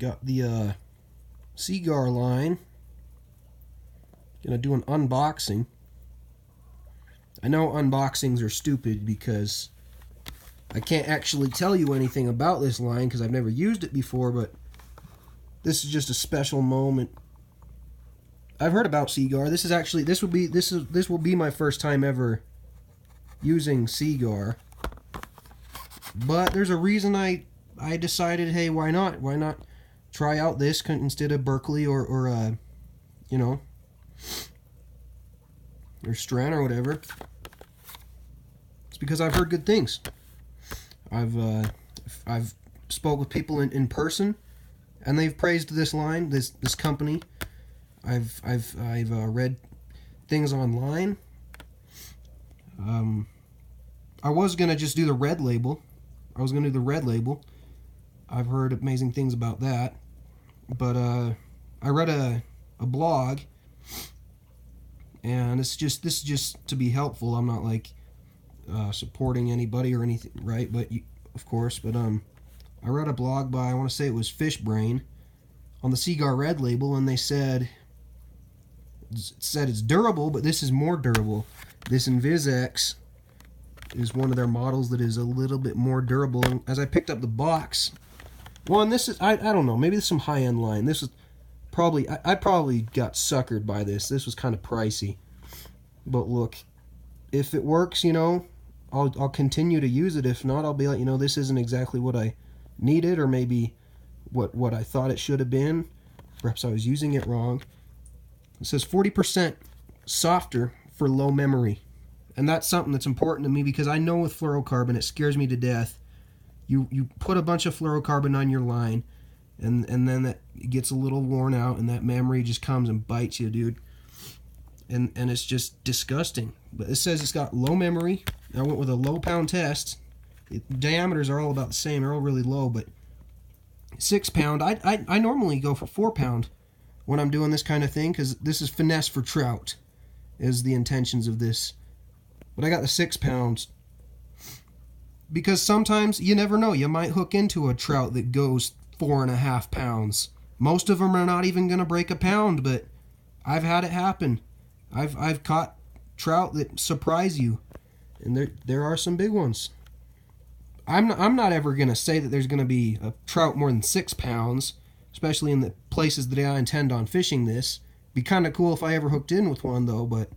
Got the Seaguar line. Gonna do an unboxing. I know unboxings are stupid because I can't actually tell you anything about this line because I've never used it before, but this is just a special moment. I've heard about Seaguar. This will be my first time ever using Seaguar. But there's a reason I decided, hey, why not? Why not try out this instead of Berkley or you know, or Stren or whatever. It's because I've heard good things. I've spoke with people in person, and they've praised this line, this company. I've read things online. I was gonna just do the red label. I've heard amazing things about that, but I read a blog, and this is just to be helpful. I'm not like supporting anybody or anything, right? But of course, but I read a blog by, I want to say it was Fishbrain, on the Seaguar red label, and they said it's durable, but this is more durable. This InvisX is one of their models that is a little bit more durable. And as I picked up the box, well, and this is, I don't know, maybe this is some high-end line. This is probably, I probably got suckered by this. This was kind of pricey. But look, if it works, you know, I'll continue to use it. If not, I'll be like, you know, this isn't exactly what I needed, or maybe what I thought it should have been. Perhaps I was using it wrong. It says 40% softer for low memory. And that's something that's important to me, because I know with fluorocarbon, it scares me to death. You put a bunch of fluorocarbon on your line, and then that gets a little worn out, and that memory just comes and bites you, dude. And it's just disgusting. But it says it's got low memory. I went with a low pound test. Diameters are all about the same. They're all really low, but 6 pound. I normally go for 4 pound when I'm doing this kind of thing, because this is finesse for trout, is the intentions of this. But I got the 6 pounds because sometimes you never know. You might hook into a trout that goes 4.5 pounds. Most of them are not even going to break a pound, but I've had it happen. I've caught trout that surprise you, and there are some big ones. I'm not ever going to say that there's going to be a trout more than 6 pounds, especially in the places that I intend on fishing this. Be kind of cool if I ever hooked in with one, though, but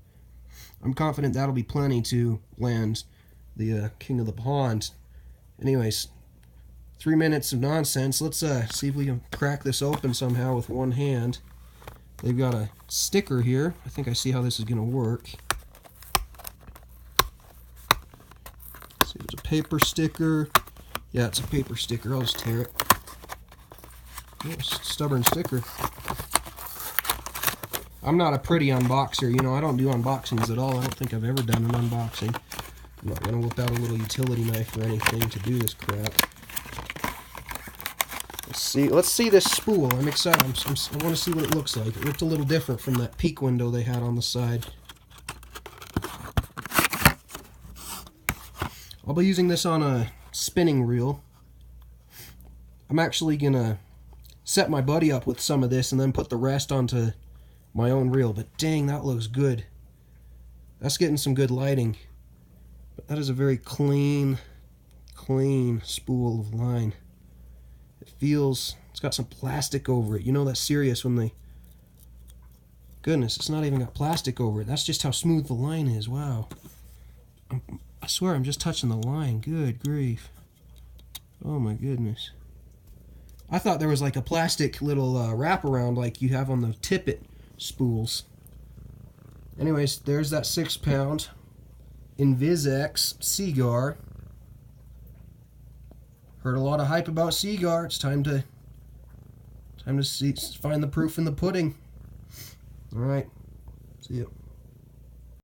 I'm confident that'll be plenty to land the king of the pond. Anyways, 3 minutes of nonsense. Let's see if we can crack this open somehow with one hand. They've got a sticker here. I think I see how this is going to work. See, there's a paper sticker. Yeah, it's a paper sticker. I'll just tear it. Oh, stubborn sticker. I'm not a pretty unboxer, you know, I don't do unboxings at all. I don't think I've ever done an unboxing. I'm not going to whip out a little utility knife or anything to do this crap. Let's see this spool. I'm excited. I want to see what it looks like. It looked a little different from that peak window they had on the side. I'll be using this on a spinning reel. I'm actually going to set my buddy up with some of this and then put the rest onto my own reel. But dang, that looks good. That's getting some good lighting. But that is a very clean spool of line. It's got some plastic over it. You know that's serious when they... Goodness, it's not even got plastic over it. That's just how smooth the line is. Wow. I swear I'm just touching the line. Good grief. Oh my goodness. I thought there was like a plastic little wraparound like you have on the tippet spools. Anyways, there's that 6 pound InvisX Seaguar. Heard a lot of hype about Seaguar. It's time to find the proof in the pudding. All right. See you.